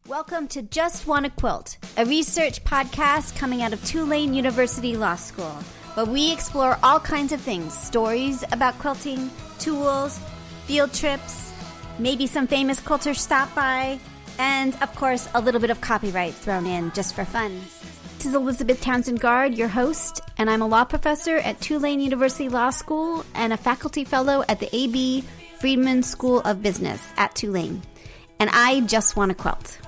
Welcome to Just Wanna Quilt, a research podcast coming out of Tulane University Law School, where we explore all kinds of things, stories about quilting, tools, field trips, maybe some famous quilters stop by, and, of course, a little bit of copyright thrown in just for fun. This is Elizabeth Townsend-Gard, your host, and I'm a law professor at Tulane University Law School and a faculty fellow at the A.B. Friedman School of Business at Tulane. And I just want to quilt.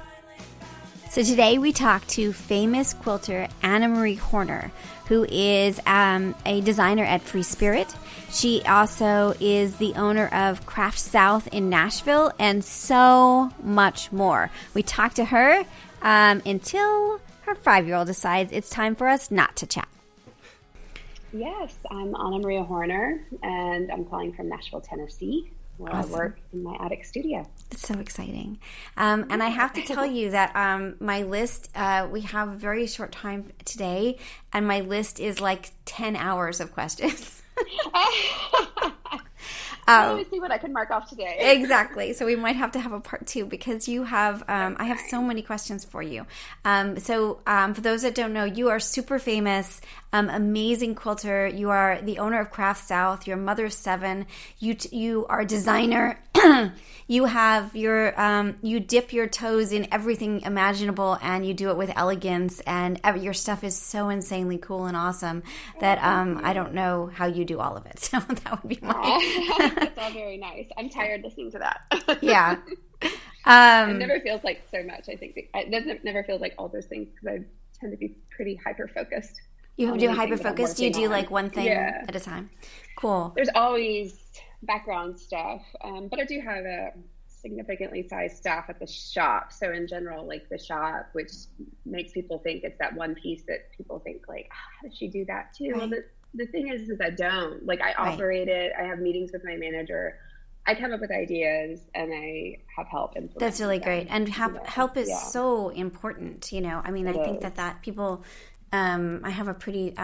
So today we talk to famous quilter Anna Maria Horner, who is a designer at Free Spirit. She also is the owner of Craft South in Nashville and so much more. We talk to her until her 5-year-old decides it's time for us not to chat. Yes, I'm Anna Maria Horner, and I'm calling from Nashville, Tennessee, where I work in my attic studio. It's so exciting. And I have to tell you that my list, we have a very short time today, and my list is like 10 hours of questions. Let me see what I can mark off today. Exactly. So we might have to have a part 2 because you have, I have so many questions for you. So for those that don't know, you are super famous, amazing quilter. You are the owner of Craft South. You're a mother of 7. You are a designer. You have your, you dip your toes in everything imaginable, and you do it with elegance. And your stuff is so insanely cool and awesome that I don't know how you do all of it. So that would be my. That's all very nice. I'm tired listening to that. Yeah. It never feels like so much. I think it never feels like all those things because I tend to be pretty hyper focused. You do hyper focused. You do like one thing at a time. Cool. There's always background stuff, but I do have a significantly sized staff at the shop. So in general, like the shop, which makes people think it's that one piece that people think like, how does she do that too? Right. Well, the thing is I don't. Like I operate it. I have meetings with my manager. I come up with ideas and I have help implement. That's really great. And help is so important, you know. I mean, I think that people, I have a pretty,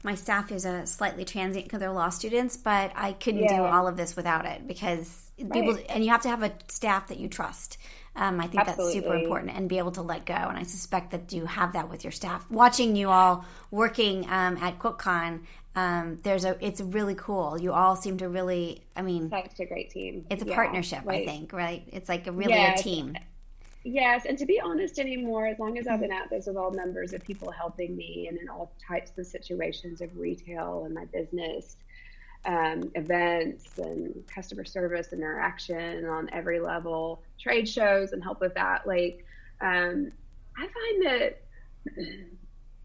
my staff is a slightly transient because they're law students, but I couldn't do all of this without it because people, and you have to have a staff that you trust. I think that's super important, and be able to let go. And I suspect that you have that with your staff. Watching you all working at Quilt Con, it's really cool. You all seem to really, I mean, such a great team. It's a partnership, I think, right? It's like a team. Yes, and to be honest anymore, as long as I've been at this with all numbers of people helping me and in all types of situations of retail and my business, events and customer service interaction on every level, trade shows and help with that. Like, I find that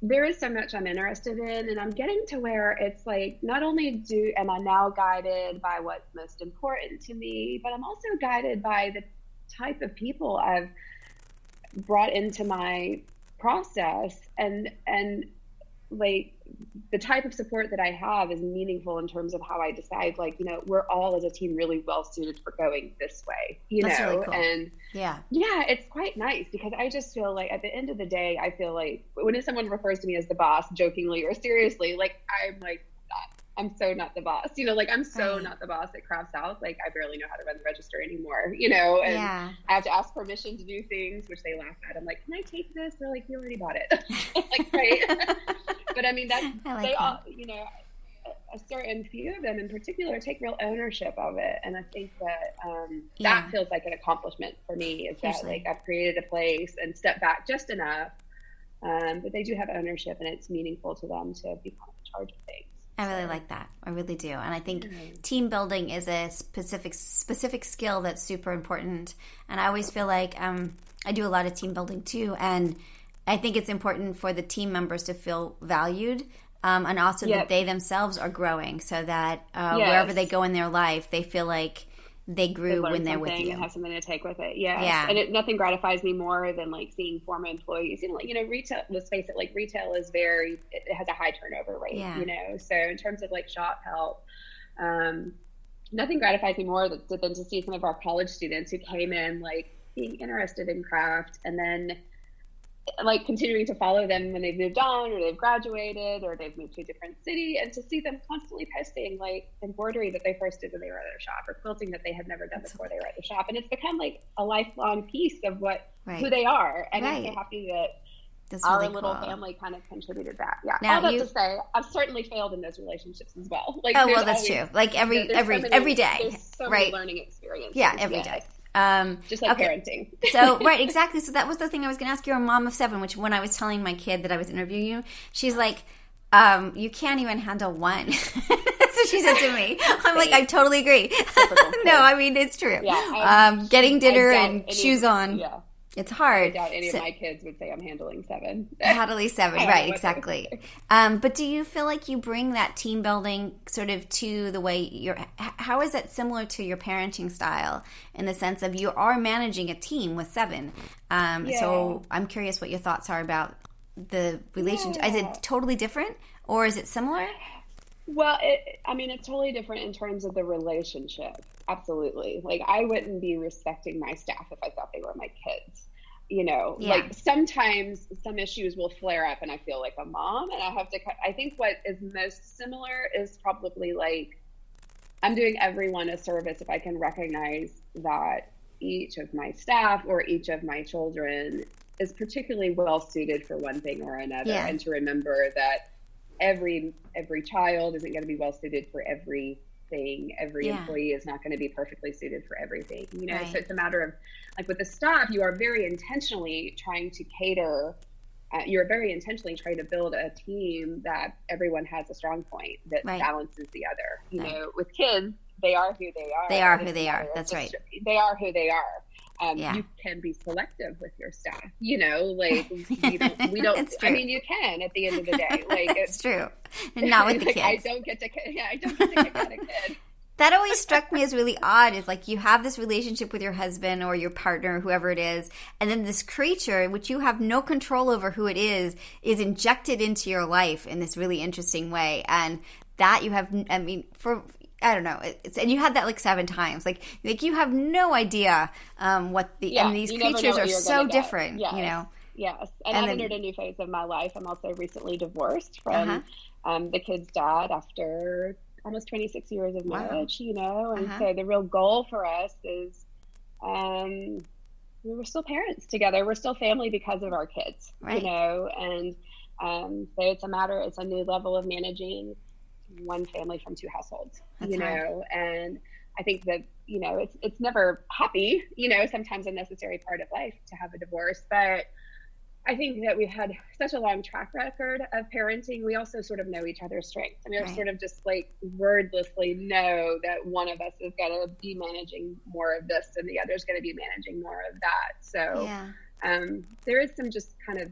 there is so much I'm interested in, and I'm getting to where it's like, not only am I now guided by what's most important to me, but I'm also guided by the type of people I've brought into my process, and like the type of support that I have is meaningful in terms of how I decide, like, you know, we're all as a team really well suited for going this way, That's know, really cool. And yeah, it's quite nice because I just feel like at the end of the day, I feel like when someone refers to me as the boss, jokingly or seriously, like I'm so not the boss, you know, like I'm so not the boss at Craft South. Like I barely know how to run the register anymore, you know, and I have to ask permission to do things, which they laugh at. I'm like, can I take this? They're like, you already bought it. Like, right. But I mean, all, you know, a certain few of them in particular take real ownership of it. And I think that that feels like an accomplishment for me, is that like I've created a place and stepped back just enough. But they do have ownership, and it's meaningful to them to be in charge of things. I really like that. I really do. And I think team building is a specific skill that's super important. And I always feel like I do a lot of team building too. And I think it's important for the team members to feel valued, and also that they themselves are growing, so that wherever they go in their life, they feel like they grew when they're with you. And have something to take with it. Yes. Yeah. And nothing gratifies me more than like seeing former employees, you know, retail, let's face it, like retail is it has a high turnover rate, you know? So in terms of like shop help, nothing gratifies me more than to see some of our college students who came in like being interested in craft, and then like continuing to follow them when they've moved on or they've graduated or they've moved to a different city, and to see them constantly posting like embroidery that they first did when they were at their shop, or quilting that they had never done before they were at the shop. And it's become like a lifelong piece of who they are. And I'm so happy that our really little family kind of contributed that. Yeah. Now, all that to say, I've certainly failed in those relationships as well. Like, oh, well, that's true. Like every day, there's so many learning experiences. Yeah, every day. Just like parenting. So, right, exactly. So that was the thing I was going to ask. You're a mom of 7, which when I was telling my kid that I was interviewing you, she's like, you can't even handle one. So she said to me. I'm like, I totally agree. No, I mean, it's true. Yeah, getting dinner and shoes on. Yeah. It's hard. I doubt any of my kids would say I'm handling 7. Handling 7, right, exactly. But do you feel like you bring that team building sort of to the way how is that similar to your parenting style in the sense of you are managing a team with 7? So I'm curious what your thoughts are about the relationship. Is it totally different or is it similar? Well, it's totally different in terms of the relationship. Absolutely. Like, I wouldn't be respecting my staff if I thought they were my kids. Like sometimes some issues will flare up and I feel like a mom and I think what is most similar is probably like, I'm doing everyone a service if I can recognize that each of my staff or each of my children is particularly well suited for one thing or another. And to remember that every child isn't going to be well suited for everything. Every employee is not going to be perfectly suited for everything. So it's a matter of, like, with the staff, you are very intentionally trying to cater. You're very intentionally trying to build a team that everyone has a strong point that balances the other. You know, with kids, they are who they are. They are who they are. That's right. They are who they are. You can be selective with your staff, like we don't, I mean, you can at the end of the day, like it's true. And not with the kids. I don't get to kick out a kid. That always struck me as really odd is like you have this relationship with your husband or your partner, whoever it is, and then this creature, which you have no control over who it is injected into your life in this really interesting way. And that you have, I don't know. And you had that like 7 times. Like you have no idea what and these creatures are so different, Yes. And I've entered a new phase of my life. I'm also recently divorced from the kid's dad after almost 26 years of marriage, and so the real goal for us is we were still parents together. We're still family because of our kids, and so it's a new level of managing one family from 2 households. Hard. And I think that it's never happy, sometimes a necessary part of life to have a divorce, but I think that we've had such a long track record of parenting. We also sort of know each other's strengths. I mean, we sort of just like wordlessly know that one of us is going to be managing more of this and the other is going to be managing more of that. So there is some just kind of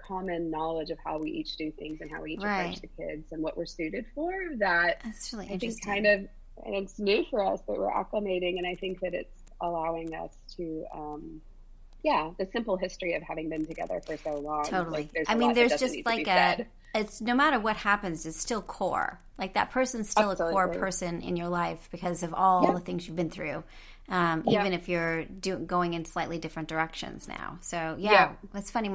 common knowledge of how we each do things and how we each approach the kids and what we're suited for. That's really interesting. I think and it's new for us, but we're acclimating, and I think that it's allowing us to the simple history of having been together for so long. Totally. There's just like it's no matter what happens, it's still core. Like that person's still a core person in your life because of all the things you've been through. Even if you're going in slightly different directions now. So it's funny.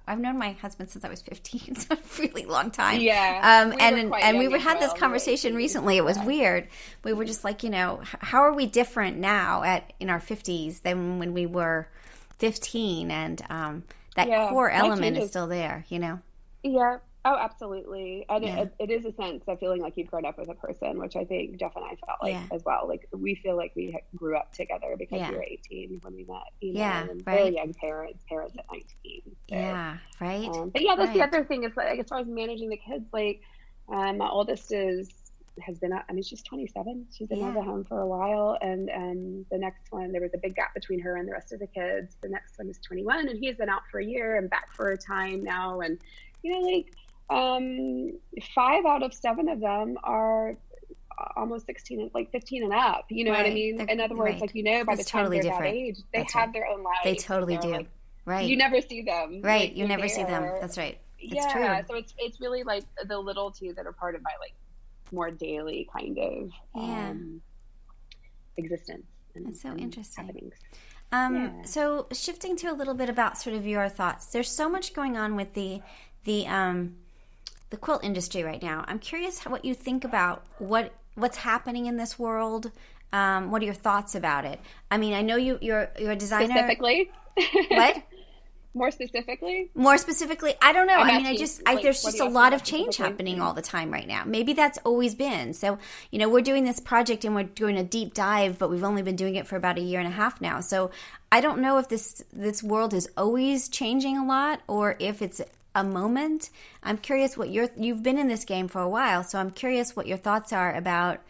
I've known my husband since I was 15, so a really long time. Yeah. We had this conversation recently. It was weird. We were just like, how are we different now in our 50s than when we were 15? And that core element is still there, Yeah. Oh, absolutely. And it is a sense of feeling like you've grown up with a person, which I think Jeff and I felt like as well. Like we feel like we grew up together because we were 18 when we met, and very young parents at 19. So, But that's the other thing is like, as far as managing the kids, like my oldest has been, she's 27. She's been out of home for a while. And the next one, there was a big gap between her and the rest of the kids. The next one is 21 and he's been out for a year and back for a time now. And, 5 out of 7 of them are almost 16, like 15 and up. You know what I mean? In other words, like, by the time they're that age, they have their own lives. They totally do. Like, you never see them. Right. You never see them. That's right. It's true. So it's really like the little two that are part of my like more daily kind of existence. That's so interesting. Happenings. So shifting to a little bit about sort of your thoughts, there's so much going on with the quilt industry right now. I'm curious what you think about what's happening in this world. What are your thoughts about it? I mean, I know you're a designer. Specifically? What? More specifically? More specifically, I don't know. I mean, there's just a lot of change happening all the time right now. Maybe that's always been. So, we're doing this project and we're doing a deep dive, but we've only been doing it for about a year and a half now. So I don't know if this world is always changing a lot or if it's a moment. I'm curious what you've been in this game for a while, so I'm curious what your thoughts are about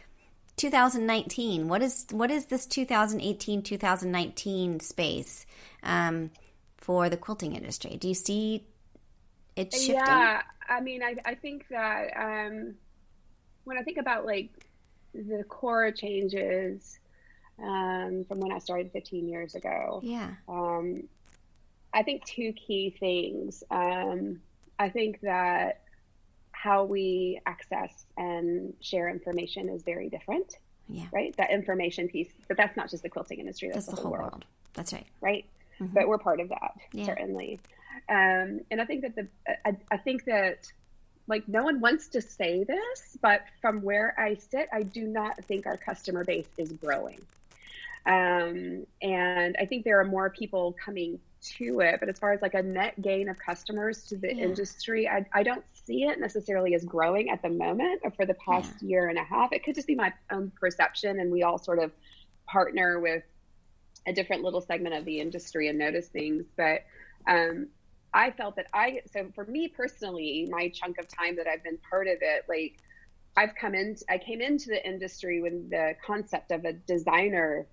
2019. What is this 2018, 2019 space? For the quilting industry, do you see it shifting? Yeah, I mean, I think that when I think about like the core changes from when I started 15 years ago, I think two key things. I think that how we access and share information is very different. Yeah. Right. That information piece, but that's not just the quilting industry. That's the whole world. That's right. Right. Mm-hmm. But we're part of that, certainly. And I think that I think that like no one wants to say this, but from where I sit, I do not think our customer base is growing. And I think there are more people coming to it, but as far as like a net gain of customers to the industry, I don't see it necessarily as growing at the moment or for the past year and a half. It could just be my own perception, and we all sort of partner with a different little segment of the industry and notice things. But I felt that so for me personally, my chunk of time that I've been part of it, like I came into the industry with the concept of a designer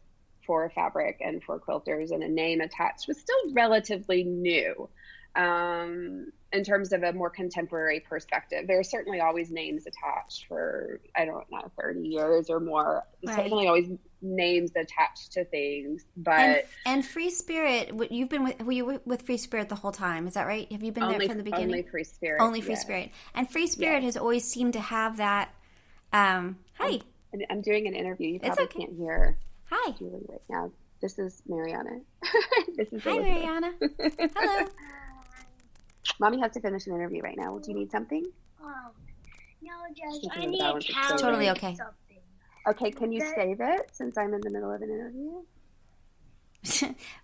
for fabric and for quilters and a name attached was still relatively new. In terms of a more contemporary perspective, there are certainly always names attached for, 30 years or more. Right. Certainly always names attached to things, but and Free Spirit, you've been were you with Free Spirit the whole time? Is that right? Have you been there from the beginning? Only Free Spirit. Only Free Spirit. And Free Spirit has always seemed to have that. Hi. I'm doing an interview. You probably can't hear. Hi, Julie, right now. This is Mariana. This is Hi, Elizabeth. Mariana. Hello. Mommy has to finish an interview right now. Do you need something? No, just I need a towel. Totally okay. Something. Okay, can you save it since I'm in the middle of an interview?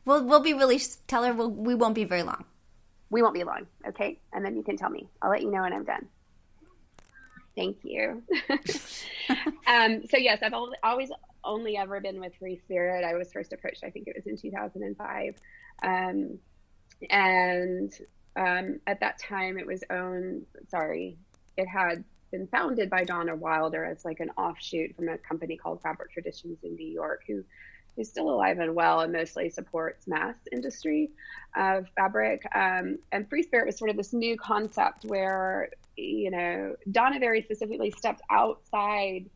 We'll be really, tell her we won't be very long. We won't be long, okay? And then you can tell me. I'll let you know when I'm done. Thank you. So yes, I've always only ever been with Free Spirit. I was first approached, I think it was in 2005. At that time it had been founded by Donna Wilder as like an offshoot from a company called Fabric Traditions in New York, who's still alive and well and mostly supports mass industry of fabric. And Free Spirit was sort of this new concept where, Donna very specifically stepped outside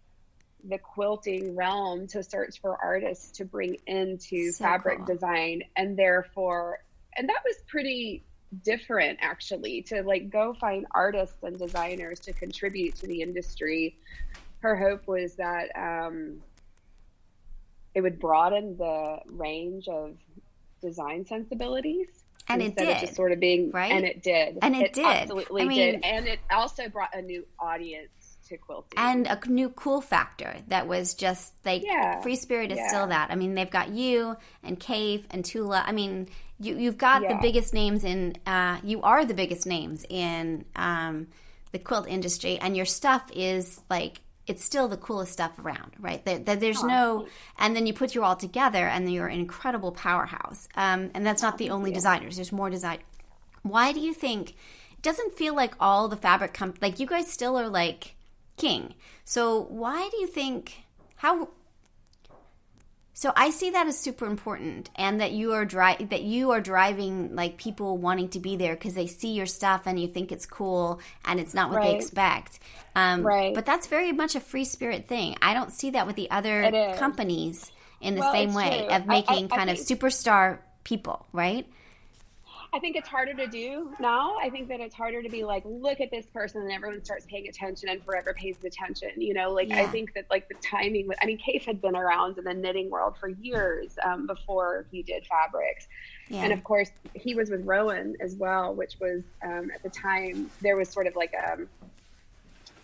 the quilting realm to search for artists to bring into fabric design. And that was pretty different actually, to like go find artists and designers to contribute to the industry. Her hope was that it would broaden the range of design sensibilities. And it did. Of just sort of being, right? And it did. And it did. Absolutely did. And it also brought a new audience to quilting. And a new cool factor that was just like, Free Spirit is still that. I mean, they've got you and Cave and Tula. I mean, you've got the biggest names in, you are the biggest names in the quilt industry, and your stuff is like, it's still the coolest stuff around, right? There's and then you put you all together and you're an incredible powerhouse. And that's not the only designers. There's more design. Why do you think, it doesn't feel like all the fabric like you guys still are like king. So why do you think, so I see that as super important, and that you are driving like people wanting to be there because they see your stuff and you think it's cool and it's not what they expect. But that's very much a Free Spirit thing. I don't see that with the other companies in the same way of making kind of superstar people, right? I think it's harder to do now. I think that it's harder to be like, look at this person, and everyone starts paying attention and forever pays attention. I think that like the timing, Case had been around in the knitting world for years before he did fabrics. Yeah. And of course he was with Rowan as well, which was at the time there was sort of like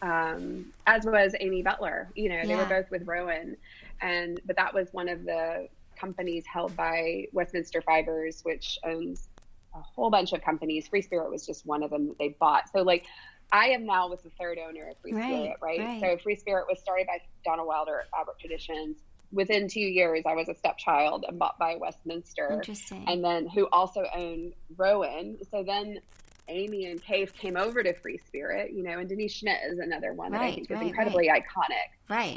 as was Amy Butler, they were both with Rowan, but that was one of the companies held by Westminster Fibers, which owns a whole bunch of companies. Free Spirit was just one of them that they bought. So like I am now with the third owner of Free Spirit, right? So Free Spirit was started by Donna Wilder at Fabric Traditions. Within 2 years, I was a stepchild and bought by Westminster. Interesting. And then who also owned Rowan. So then Amy and Case came over to Free Spirit, and Denise Schmidt is another one that I think is incredibly iconic. Right.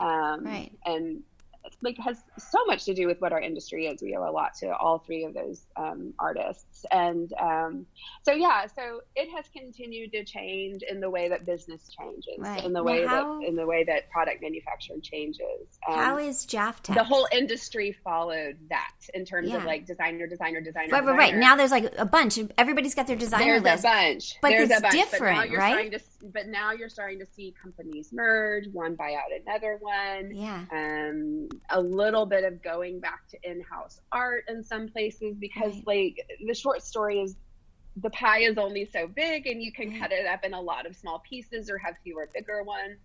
And like has so much to do with what our industry is. We owe a lot to all three of those artists. And so it has continued to change in the way that business changes, in the way that product manufacturing changes. How is Jaftex? The whole industry followed that in terms of like designer. Right. Now there's like a bunch. Everybody's got their designer list. There's a bunch. But it's different, right? But now you're starting to see companies merge, one buy out another one. Yeah. A little bit of going back to in-house art in some places because like the short story is the pie is only so big and you can cut it up in a lot of small pieces or have fewer bigger ones,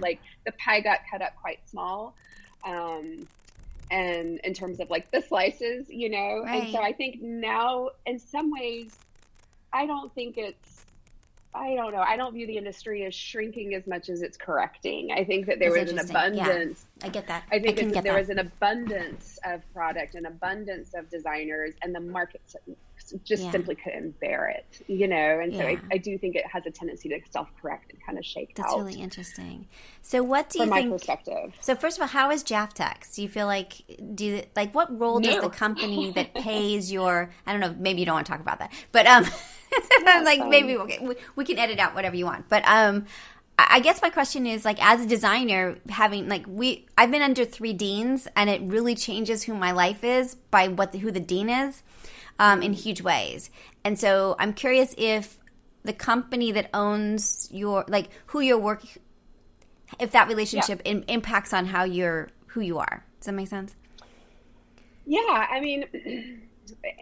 like the pie got cut up quite small. And in terms of like the slices, and so I think now in some ways, I don't know. I don't view the industry as shrinking as much as it's correcting. I think that there was an abundance. Yeah, I get that. I think there was an abundance of product, an abundance of designers, and the market just simply couldn't bear it, And so I do think it has a tendency to self-correct and kind of shake out. That's really interesting. So what do you think? From my perspective. So first of all, how is Jaftex? Do you feel like, what role does the company that pays your, I don't know, maybe you don't want to talk about that, but maybe we can edit out whatever you want. But I guess my question is like, as a designer, having I've been under 3 deans, and it really changes who my life is by who the dean is, in huge ways. And so I'm curious if the company that owns who you're working, if that relationship impacts on who you are. Does that make sense? Yeah, I mean,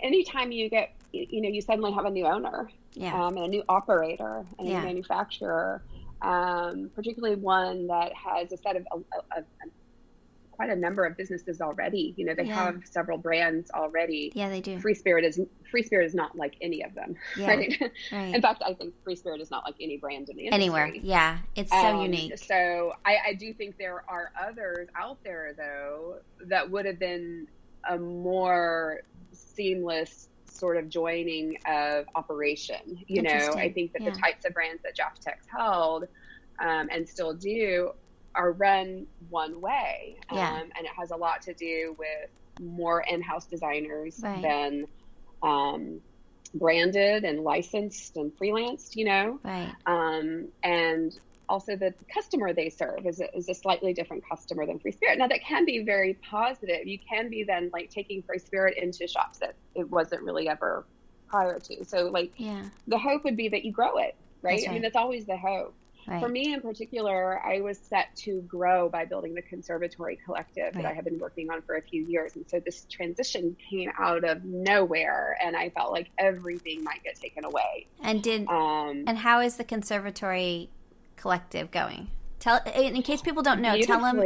anytime you get, you suddenly have a new owner, and a new operator, and a new manufacturer, particularly one that has a set of quite a number of businesses already. They have several brands already. Yeah, they do. Free Spirit is not like any of them, right? In fact, I think Free Spirit is not like any brand in the industry. Anywhere, yeah. It's so unique. So I do think there are others out there, though, that would have been a more seamless sort of joining of operation. I think that the types of brands that Jaftex held and still do are run one way. And it has a lot to do with more in-house designers than branded and licensed and freelanced, and also the customer they serve is a slightly different customer than Free Spirit. Now that can be very positive. You can be then like taking Free Spirit into shops that it wasn't really ever prior to. So the hope would be that you grow it, right? I mean, that's always the hope. Right. For me in particular, I was set to grow by building the Conservatory Collective that I have been working on for a few years. And so this transition came out of nowhere, and I felt like everything might get taken away. And and how is the Conservatory Collective going? In case people don't know, tell them.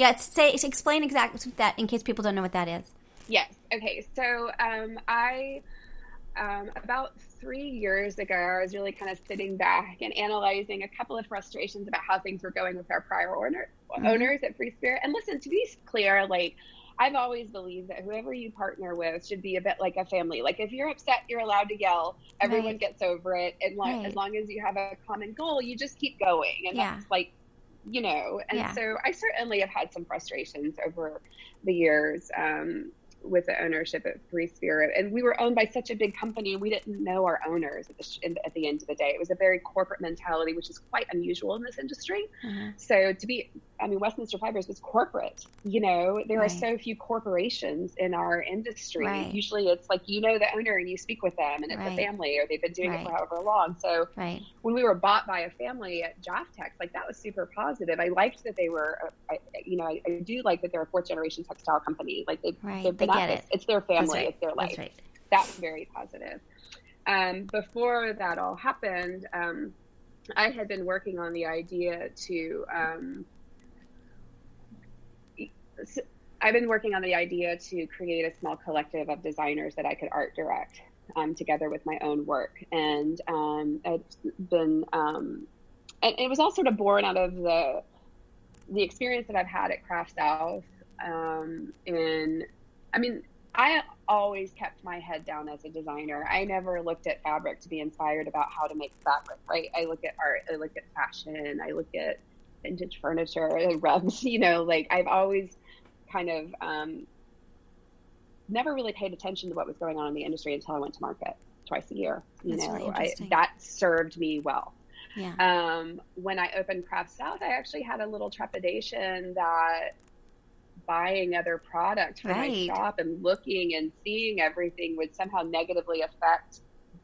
Explain exactly that in case people don't know what that is. Yes. Okay. So I about 3 years ago, I was really kind of sitting back and analyzing a couple of frustrations about how things were going with our prior owners at Free Spirit. And listen, to be clear, I've always believed that whoever you partner with should be a bit like a family. Like if you're upset, you're allowed to yell. Everyone gets over it. And as long as you have a common goal, you just keep going. And that's so I certainly have had some frustrations over the years with the ownership at Free Spirit. And we were owned by such a big company, and we didn't know our owners at the end of the day. It was a very corporate mentality, which is quite unusual in this industry. So to be Westminster Fibers was corporate. There are Right. so few corporations in our industry. Right. Usually it's like, the owner and you speak with them and it's Right. a family, or they've been doing it Right. for however long. So Right. when we were bought by a family at Jaftex, like that was super positive. I liked that they were, I do like that they're a fourth generation textile company. Like they've Right. been They get at it. It's their family. Right. It's their life. That's right. That's very positive. Before that all happened, I had been working on the idea to, create a small collective of designers that I could art direct together with my own work. And it's been, and it was all sort of born out of the experience that I've had at Craft South. I always kept my head down as a designer. I never looked at fabric to be inspired about how to make fabric, right? I look at art, I look at fashion, I look at vintage furniture, rugs, I've always kind of never really paid attention to what was going on in the industry until I went to market twice a year. That's really interesting. That served me well. Yeah. When I opened Craft South, I actually had a little trepidation that buying other products for my shop and looking and seeing everything would somehow negatively affect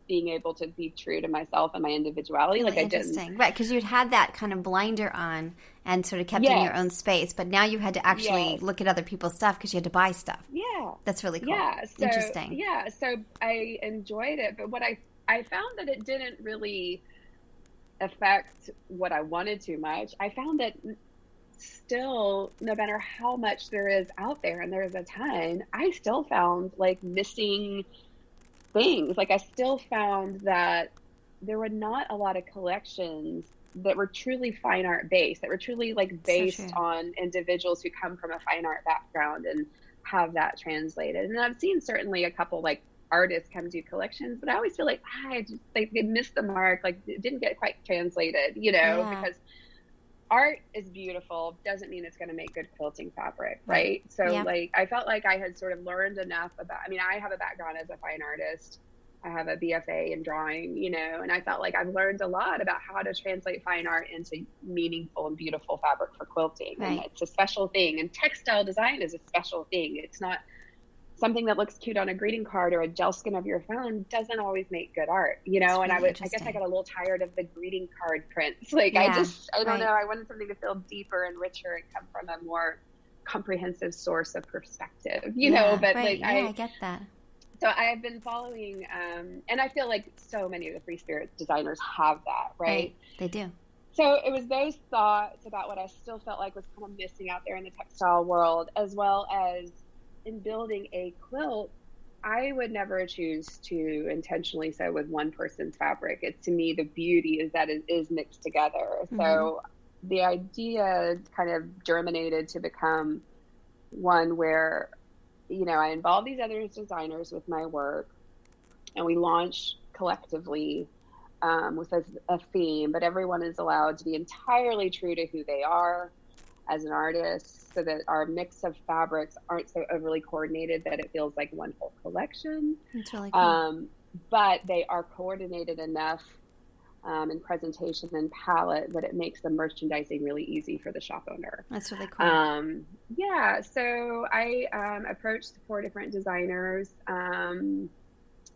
being able to be true to myself and my individuality. Really interesting. Right, because you'd had that kind of blinder on and sort of kept in your own space, but now you had to actually look at other people's stuff because you had to buy stuff. Yeah. That's really cool. Yeah. So, interesting. Yeah. So I enjoyed it, but what I found that it didn't really affect what I wanted too much. I found that still, no matter how much there is out there, and there's a ton, I still found like missing things. Like I still found that there were not a lot of collections that were truly fine art based, that were truly like based on individuals who come from a fine art background and have that translated. And I've seen certainly a couple like artists come do collections, but I always feel like they missed the mark, like it didn't get quite translated, because art is beautiful, doesn't mean it's going to make good quilting fabric, right? So like I felt like I had sort of learned enough about, I have a background as a fine artist. I have a BFA in drawing, and I felt like I've learned a lot about how to translate fine art into meaningful and beautiful fabric for quilting. Right. And it's a special thing. And textile design is a special thing. It's not something that looks cute on a greeting card or a gel skin of your phone doesn't always make good art, And I guess I got a little tired of the greeting card prints. Like I don't know. I wanted something to feel deeper and richer and come from a more comprehensive source of perspective, but I get that. So I've been following, and I feel like so many of the free spirit designers have that, right? They do. So it was those thoughts about what I still felt like was kind of missing out there in the textile world, as well as in building a quilt. I would never choose to intentionally sew with one person's fabric. It's, to me, the beauty is that it is mixed together. Mm-hmm. So the idea kind of germinated to become one where, I involve these other designers with my work, and we launch collectively with a theme, but everyone is allowed to be entirely true to who they are as an artist, so that our mix of fabrics aren't so overly coordinated that it feels like one whole collection. That's really cool. But they are coordinated enough in presentation and palette that it makes the merchandising really easy for the shop owner. That's really cool. So I approached 4 different designers, one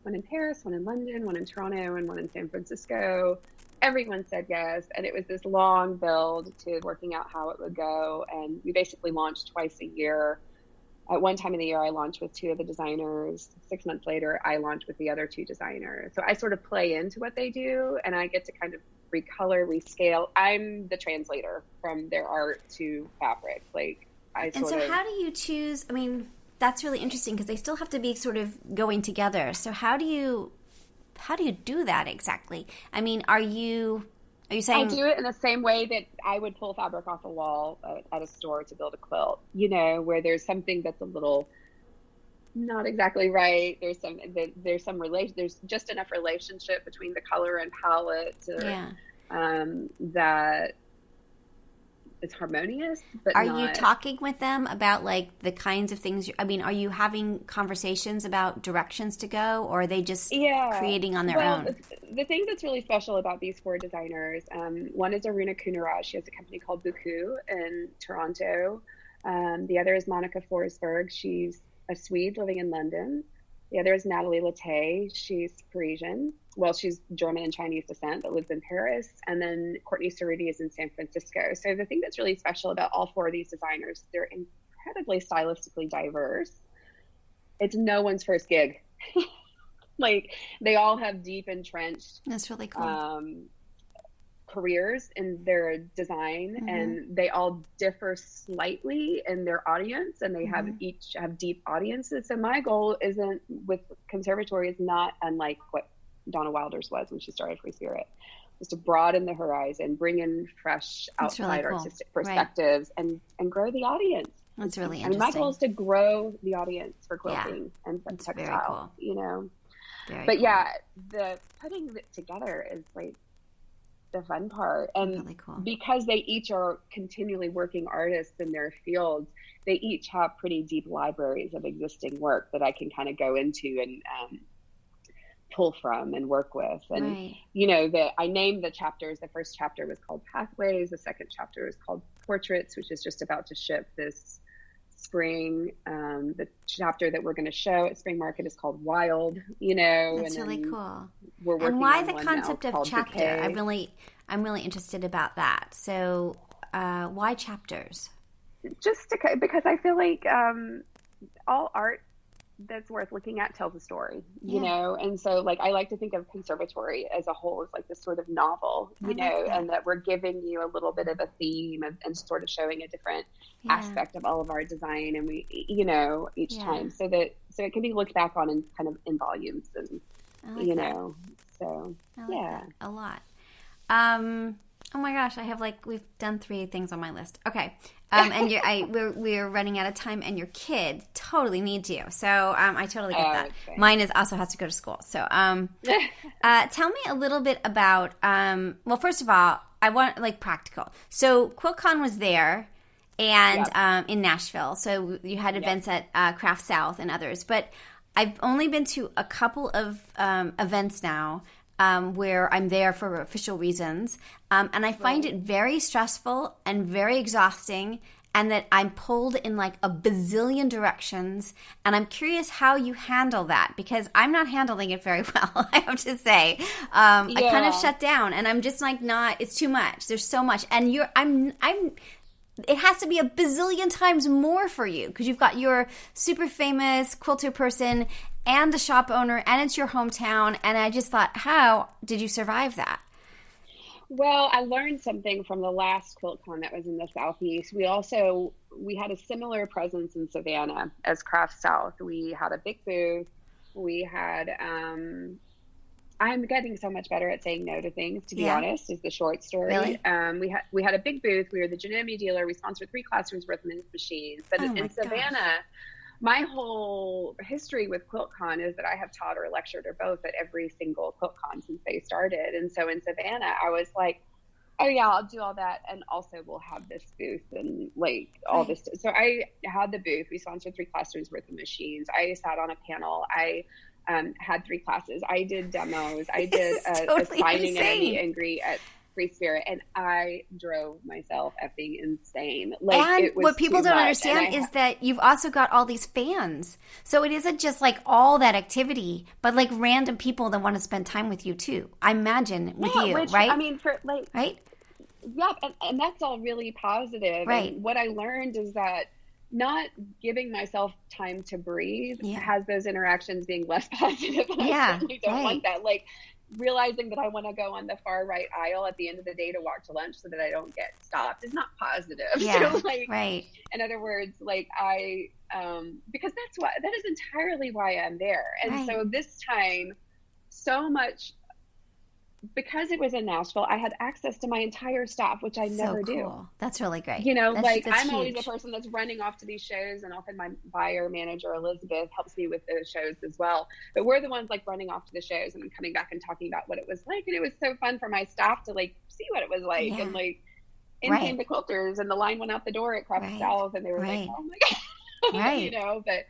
in Paris, one in London, one in Toronto, and one in San Francisco. Everyone said yes, and it was this long build to working out how it would go, and we basically launched twice a year. At one time of the year, I launched with 2 of the designers. 6 months later, I launched with the other 2 designers. So I sort of play into what they do, and I get to kind of recolor, rescale. I'm the translator from their art to fabric. How do you choose? That's really interesting because they still have to be sort of going together. So how do you do that exactly? Are you saying... I do it in the same way that I would pull fabric off a wall at a store to build a quilt, where there's something that's a little not exactly right. There's just enough relationship between the color and palette that it's harmonious, but are you talking with them about like the kinds of things? I mean, are you having conversations about directions to go, or are they just creating on their own? The thing that's really special about these 4 designers, one is Aruna Kunaraj. She has a company called Buku in Toronto. The other is Monica Forsberg. She's a Swede living in London. The other is Natalie Latte. She's Parisian. Well, she's German and Chinese descent, but lives in Paris. And then Courtney Cerruti is in San Francisco. So the thing that's really special about all 4 of these designers, they're incredibly stylistically diverse. It's no one's first gig. Like, they all have deep entrenched that's really cool. Careers in their design, and they all differ slightly in their audience, and they have each have deep audiences. So my goal isn't with conservatory is not unlike what Donna Wilder's was when she started Free Spirit, was to broaden the horizon, bring in fresh outside really cool. artistic perspectives, and grow the audience. That's really interesting. I mean, my goal is to grow the audience for quilting and for that's textile, very cool. you know. Very but cool. yeah, the putting it together is like the fun part. And really cool. because they each are continually working artists in their fields, they each have pretty deep libraries of existing work that I can kind of go into and pull from and work with. And you know, I named the chapters. The first chapter was called Pathways. The second chapter is called Portraits, which is just about to ship this spring. The chapter that we're going to show at Spring Market is called Wild, you know. That's really cool. We're working and why on the one concept now of chapter? Decay. I'm really interested about that. So why chapters? Just because I feel like all art that's worth looking at tells a story, you know? And so like, I like to think of conservatory as a whole as like this sort of novel, you know, and that we're giving you a little bit of a theme and sort of showing a different aspect of all of our design. And we, you know, each time so it can be looked back on in kind of in volumes and, you know, so I like that a lot. Oh my gosh, we've done 3 things on my list. Okay. And we're running out of time, and your kid totally needs you. So I totally get that. Okay. Mine also has to go to school. So tell me a little bit about, well, first of all, I want practical. So Quilt Con was there and in Nashville. So you had events at Craft South and others. But I've only been to a couple of events now. Where I'm there for official reasons. And I find it very stressful and very exhausting, and that I'm pulled in like a bazillion directions. And I'm curious how you handle that, because I'm not handling it very well, I have to say. I kind of shut down, and I'm just like it's too much. There's so much. And it has to be a bazillion times more for you, because you've got your super famous quilter person and a shop owner, and it's your hometown. And I just thought, how did you survive that? Well, I learned something from the last Quilt Con that was in the Southeast. We had a similar presence in Savannah as Craft South. We had a big booth. We had, I'm getting so much better at saying no to things, to be honest, is the short story. Really? We had a big booth. We were the Janome dealer. We sponsored 3 classrooms worth of machines. But in Savannah, my whole history with Quilt Con is that I have taught or lectured or both at every single Quilt Con since they started. And so in Savannah, I was like, oh yeah, I'll do all that. And also we'll have this booth and all this. So I had the booth. We sponsored 3 classrooms worth of machines. I sat on a panel. I had 3 classes. I did demos. I did a signing and a meet and greet at Free Spirit, and I drove myself effing insane. And it was what people don't understand is that you've also got all these fans. So it isn't just all that activity, but random people that want to spend time with you too. I imagine with you, right? I mean, for right? Yeah, and that's all really positive. Right. And what I learned is that not giving myself time to breathe has those interactions being less positive. And I certainly don't want that. Realizing that I want to go on the far right aisle at the end of the day to walk to lunch so that I don't get stopped is not positive. Yeah, so, in other words, I because that is entirely why I'm there. And so this time, so much, because it was in Nashville, I had access to my entire staff, which I never do. That's really great. That's I'm huge. always the person that's running off to these shows, and often my buyer manager, Elizabeth, helps me with those shows as well. But we're the ones running off to the shows and then coming back and talking about what it was like. And it was so fun for my staff to see what it was like. And in came the quilters, and the line went out the door at Craft South, and they were like, oh my God. Right. But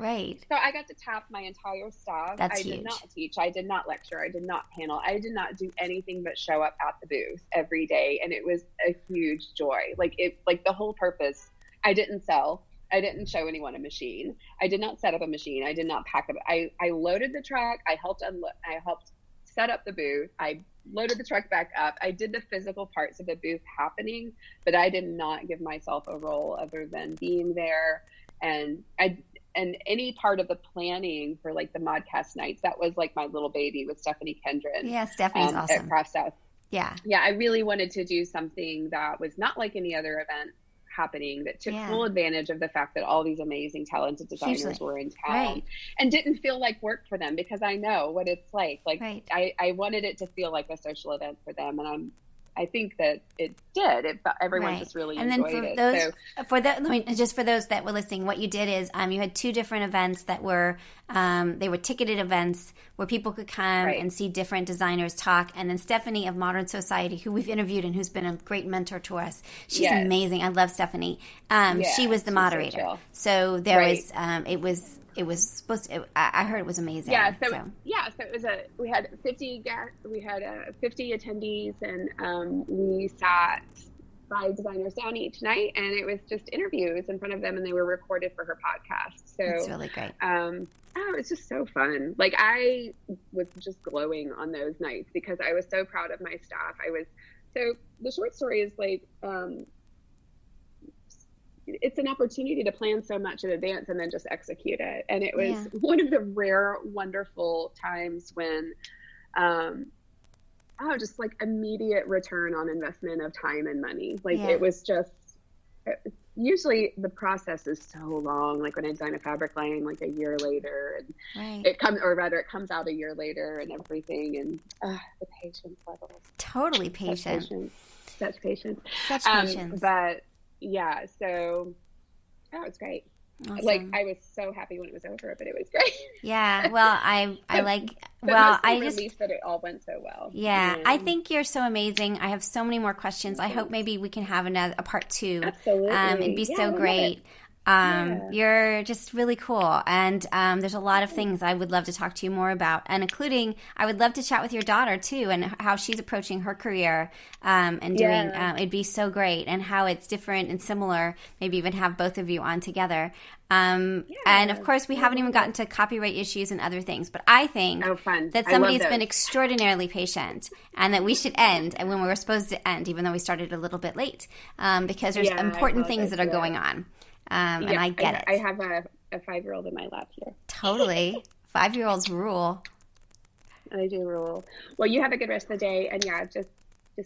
so I got to tap my entire staff. That's huge. Did not teach. I did not lecture. I did not panel. I did not do anything but show up at the booth every day. And it was a huge joy. Like the whole purpose, I didn't sell. I didn't show anyone a machine. I did not set up a machine. I did not pack up. I loaded the truck. I helped set up the booth. I loaded the truck back up. I did the physical parts of the booth happening, but I did not give myself a role other than being there. And any part of the planning for like the Modcast nights, that was like my little baby with Stephanie Kendron. Yeah, Stephanie's awesome. At Craft South. Yeah. Yeah, I really wanted to do something that was not like any other event happening, that took full advantage of the fact that all these amazing, talented designers were in town, and didn't feel like work for them, because I know what it's like. Like I wanted it to feel like a social event for them, and I think that it did. Everyone just really enjoyed it. For those that were listening, what you did is you had two different events that were they were ticketed events where people could come and see different designers talk. And then Stephanie of Modern Society, who we've interviewed and who's been a great mentor to us, she's amazing. I love Stephanie. She was the moderator. So there was. It was supposed to, I heard it was amazing. So it was we had 50 attendees, and we sat 5 designers down each night, and it was just interviews in front of them, and they were recorded for her podcast. So that's really great. It was just so fun. Like, I was just glowing on those nights because I was so proud of my staff. So the short story is like, it's an opportunity to plan so much in advance and then just execute it. And it was one of the rare, wonderful times when, just like immediate return on investment of time and money. Like it was just, usually the process is so long. Like when I design a fabric line, like a year later, and it comes out a year later and everything. And the patience levels. Totally patient. Such patience. But yeah, so it's great. Awesome. Like, I was so happy when it was over, but it was great. Yeah, well, I relief that it all went so well. Yeah, I think you're so amazing. I have so many more questions. I hope maybe we can have a part 2. Absolutely. It'd be so great. You're just really cool, and there's a lot of things I would love to talk to you more about, and including I would love to chat with your daughter too, and how she's approaching her career and doing. It'd be so great, and how it's different and similar. Maybe even have both of you on together. And of course, we haven't even gotten to copyright issues and other things, but I think that somebody's been extraordinarily patient, and that we should end and when we were supposed to end, even though we started a little bit late, because there's important things that are going on. And I get it. I have a 5-year-old in my lap here. Totally. 5-year-olds rule. They do rule. Well, you have a good rest of the day. And just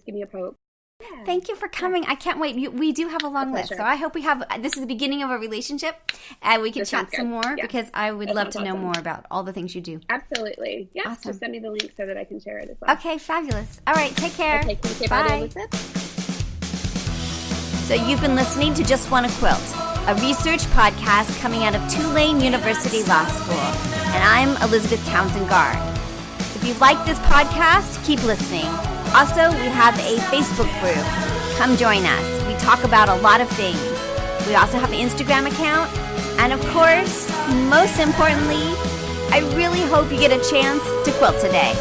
give me a poke. Yeah. Thank you for coming. I can't wait. We do have a long list. So I hope this is the beginning of a relationship, and we can chat some more, because I would love to know more about all the things you do. Absolutely. Yeah. Awesome. Just send me the link so that I can share it as well. Okay, fabulous. All right, take care. Okay, thank you. Bye. So you've been listening to Just Wanna Quilt, a research podcast coming out of Tulane University Law School. And I'm Elizabeth Townsend Gard. If you like this podcast, keep listening. Also, we have a Facebook group. Come join us. We talk about a lot of things. We also have an Instagram account. And of course, most importantly, I really hope you get a chance to quilt today.